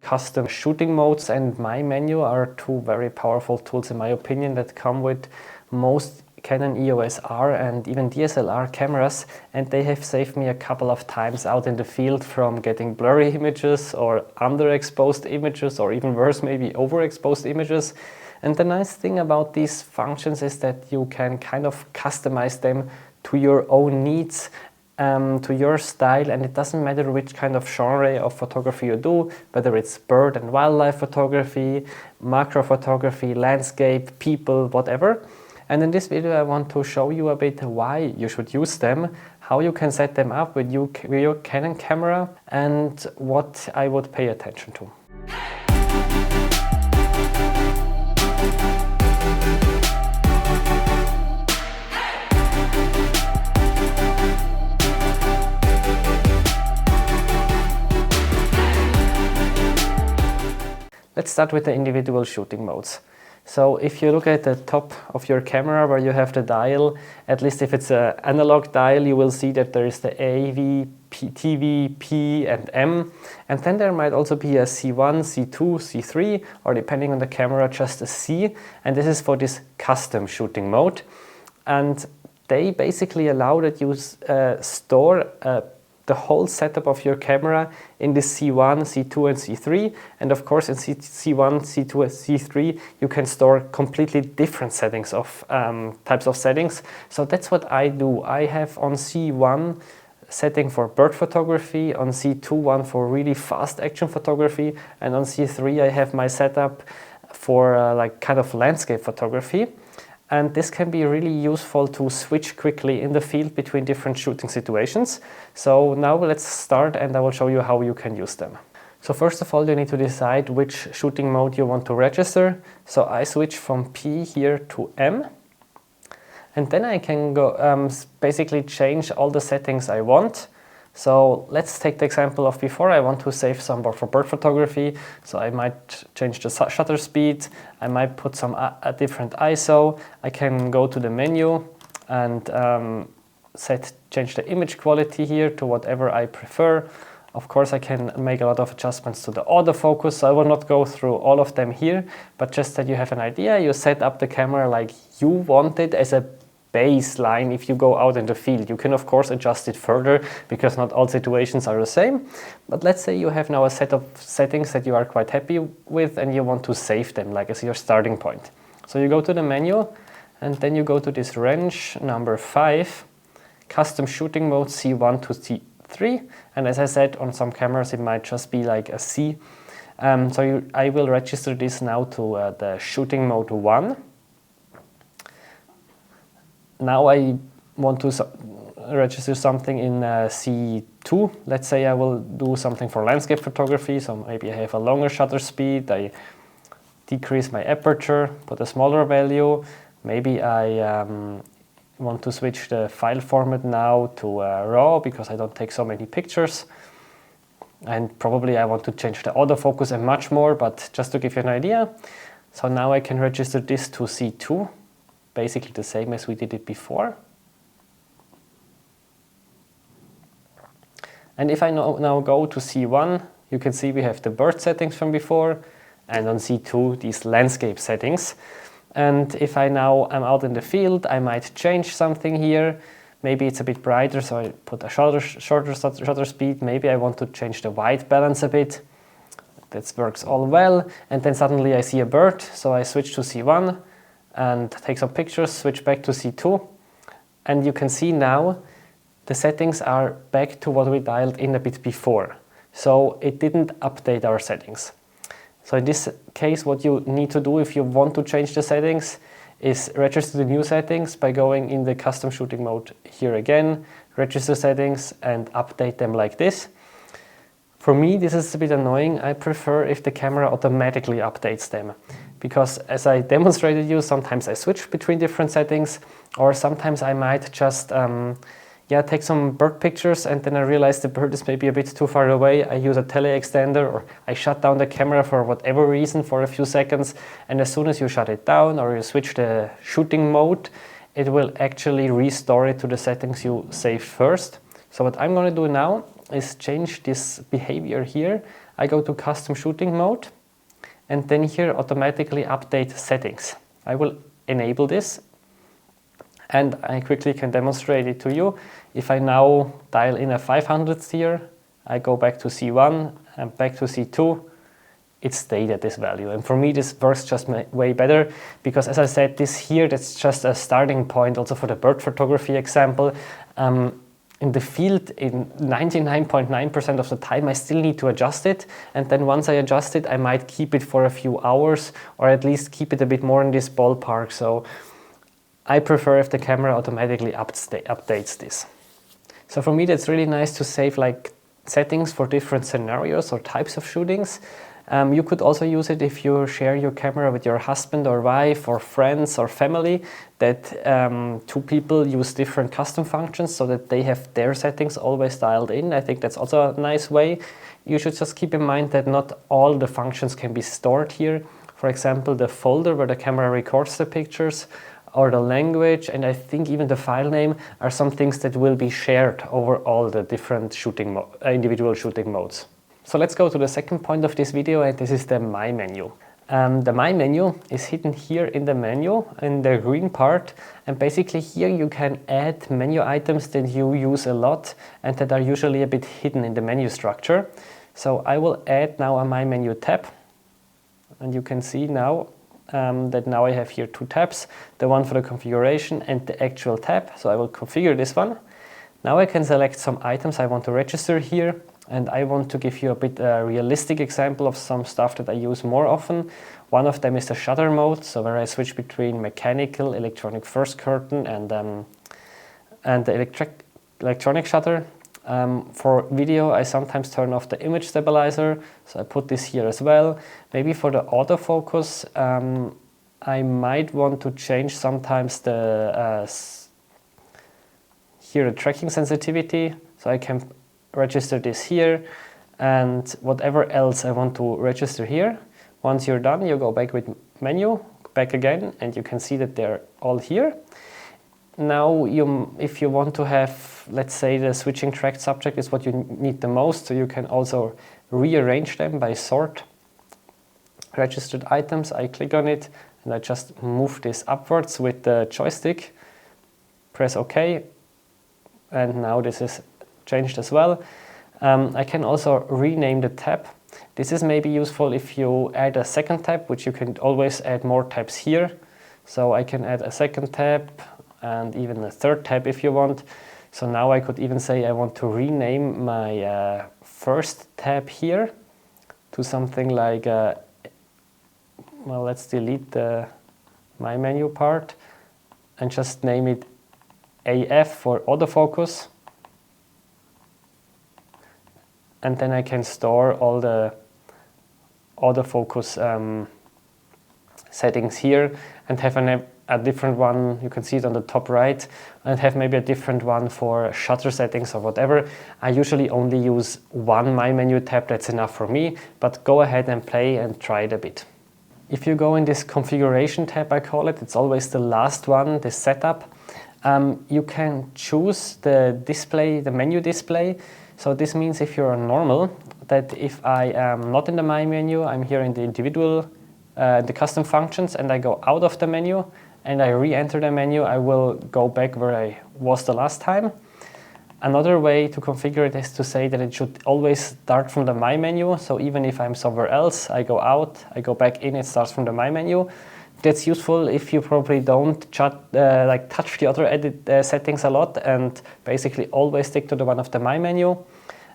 custom shooting modes and my menu are two very powerful tools in my opinion that come with most Canon EOS R and even DSLR cameras, and they have saved me a couple of times out in the field from getting blurry images or underexposed images, or even worse, maybe overexposed images. And the nice thing about these functions is that you can kind of customize them to your own needs, to your style, and it doesn't matter which kind of genre of photography you do, whether it's bird and wildlife photography, macro photography, landscape, people, whatever. And in this video I want to show you a bit why you should use them, how you can set them up with your Canon camera, and what I would pay attention to. Let's start with the individual shooting modes. So if you look at the top of your camera where you have the dial, at least if it's an analog dial, you will see that there is the A, V, T, V, P and M. And then there might also be a C1, C2, C3, or depending on the camera, just a C. And this is for this custom shooting mode. And they basically allow that you store the whole setup of your camera in this C1, C2 and C3, and of course in C1, C2 and C3 you can store completely different settings of types of settings. So that's what I do. I have on C1 setting for bird photography, on C2 one for really fast action photography, and on C3 I have my setup for like kind of landscape photography. And this can be really useful to switch quickly in the field between different shooting situations. So now let's start and I will show you how you can use them. So first of all, you need to decide which shooting mode you want to register. So I switch from P here to M. And then I can go basically change all the settings I want. So let's take the example of before. I want to save some for bird photography. So I might change the shutter speed. I might put some a different ISO. I can go to the menu and change the image quality here to whatever I prefer. Of course, I can make a lot of adjustments to the autofocus. So I will not go through all of them here, but just that you have an idea. You set up the camera like you want it as a baseline. If you go out in the field, you can of course adjust it further because not all situations are the same. But let's say you have now a set of settings that you are quite happy with and you want to save them like as your starting point. So you go to the menu and then you go to this range number 5, custom shooting mode C1 to C3, and as I said, on some cameras it might just be like a C. I will register this now to the shooting mode 1. Now I want to register something in C2. Let's say I will do something for landscape photography. So maybe I have a longer shutter speed. I decrease my aperture, put a smaller value. Maybe I want to switch the file format now to RAW because I don't take so many pictures. And probably I want to change the autofocus and much more, but just to give you an idea. So now I can register this to C2. Basically the same as we did it before. And if I now go to C1, you can see we have the bird settings from before, and on C2 these landscape settings. And if I now am out in the field, I might change something here. Maybe it's a bit brighter, so I put a shorter shutter speed. Maybe I want to change the white balance a bit. That works all well. And then suddenly I see a bird, so I switch to C1. And take some pictures, switch back to C2, and you can see now the settings are back to what we dialed in a bit before. So it didn't update our settings. So in this case, what you need to do if you want to change the settings is register the new settings by going in the custom shooting mode here again, register settings and update them like this. For me, this is a bit annoying. I prefer if the camera automatically updates them. Because as I demonstrated you, sometimes I switch between different settings, or sometimes I might just take some bird pictures and then I realize the bird is maybe a bit too far away. I use a tele-extender or I shut down the camera for whatever reason for a few seconds, and as soon as you shut it down or you switch the shooting mode, it will actually restore it to the settings you saved first. So what I'm going to do now is change this behavior here. I go to custom shooting mode, and then here automatically update settings. I will enable this, and I quickly can demonstrate it to you. If I now dial in a 500th here, I go back to C1 and back to C2, it stayed at this value. And for me, this works just way better, because as I said, this here, that's just a starting point also for the bird photography example. In the field, in 99.9% of the time, I still need to adjust it. And then once I adjust it, I might keep it for a few hours, or at least keep it a bit more in this ballpark. So I prefer if the camera automatically updates this. So for me, that's really nice to save like settings for different scenarios or types of shootings. You could also use it if you share your camera with your husband or wife or friends or family, that two people use different custom functions so that they have their settings always dialed in. I think that's also a nice way. You should just keep in mind that not all the functions can be stored here. For example, the folder where the camera records the pictures, or the language, and I think even the file name are some things that will be shared over all the different individual shooting modes. So let's go to the second point of this video, and this is the My menu. The My menu is hidden here in the menu, in the green part, and basically here you can add menu items that you use a lot and that are usually a bit hidden in the menu structure. So I will add now a My menu tab, and you can see now that now I have here two tabs, the one for the configuration and the actual tab. So I will configure this one. Now I can select some items I want to register here, and I want to give you a bit realistic example of some stuff that I use more often. One of them is the shutter mode, so where I switch between mechanical, electronic first curtain, and the electronic shutter. For video, I sometimes turn off the image stabilizer, so I put this here as well. Maybe for the autofocus, I might want to change sometimes the here the tracking sensitivity, so I can register this here, and whatever else I want to register here. Once you're done, you go back with menu, back again, and you can see that they're all here. Now, if you want to have, let's say the switching tracked subject is what you need the most, so you can also rearrange them by sort. Registered items, I click on it, and I just move this upwards with the joystick. Press OK, and now this is changed as well. I can also rename the tab. This is maybe useful if you add a second tab, which you can always add more tabs here. So I can add a second tab, and even a third tab if you want. So now I could even say I want to rename my first tab here to something like, well, let's delete the My menu part and just name it AF for autofocus. And then I can store all the autofocus settings here and have a different one, you can see it on the top right, and have maybe a different one for shutter settings or whatever. I usually only use one My menu tab, that's enough for me, but go ahead and play and try it a bit. If you go in this configuration tab, I call it, it's always the last one, the setup. You can choose the display, the menu display. So this means if you're on normal, that if I am not in the My menu, I'm here in the individual, the custom functions, and I go out of the menu, and I re-enter the menu, I will go back where I was the last time. Another way to configure it is to say that it should always start from the My menu. So even if I'm somewhere else, I go out, I go back in, it starts from the My menu. That's useful if you probably don't touch the other edit settings a lot, and basically always stick to the one of the My menu.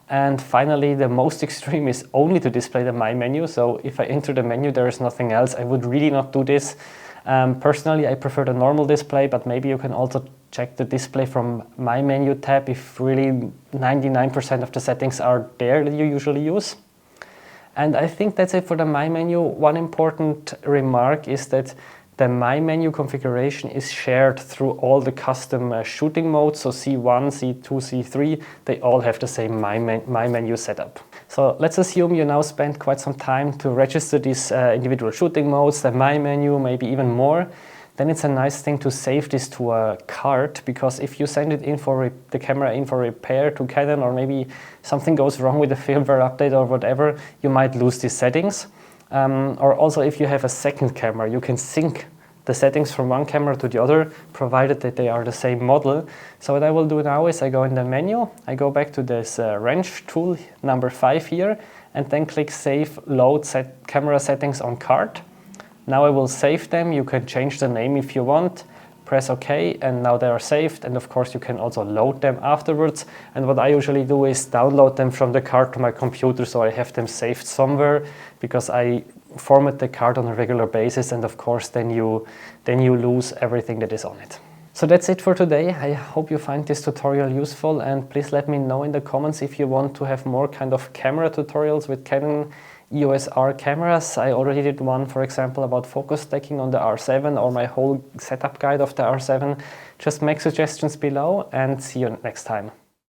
And finally, the most extreme is only to display the My menu. So if I enter the menu, there is nothing else. I would really not do this. Personally, I prefer the normal display, but maybe you can also check the display from My menu tab if really 99% of the settings are there that you usually use. And I think that's it for the My menu. One important remark is that the My menu configuration is shared through all the custom shooting modes. So C1, C2, C3, they all have the same My menu setup. So let's assume you now spent quite some time to register these individual shooting modes, the My menu, maybe even more. then it's a nice thing to save this to a card, because if you send it in for the camera in for repair to Canon, or maybe something goes wrong with the firmware update or whatever, you might lose these settings. Or also if you have a second camera, you can sync the settings from one camera to the other, provided that they are the same model. So what I will do now is I go in the menu, I go back to this wrench tool number 5 here, and then click Save Load Camera Settings on Card. Now I will save them. You can change the name if you want. Press OK, and now they are saved. And of course you can also load them afterwards. And what I usually do is download them from the card to my computer, so I have them saved somewhere, because I format the card on a regular basis, and of course then you lose everything that is on it. So that's it for today. I hope you find this tutorial useful, and please let me know in the comments if you want to have more kind of camera tutorials with Canon EOS R cameras. I already did one, for example, about focus stacking on the R7, or my whole setup guide of the R7. Just make suggestions below, and see you next time.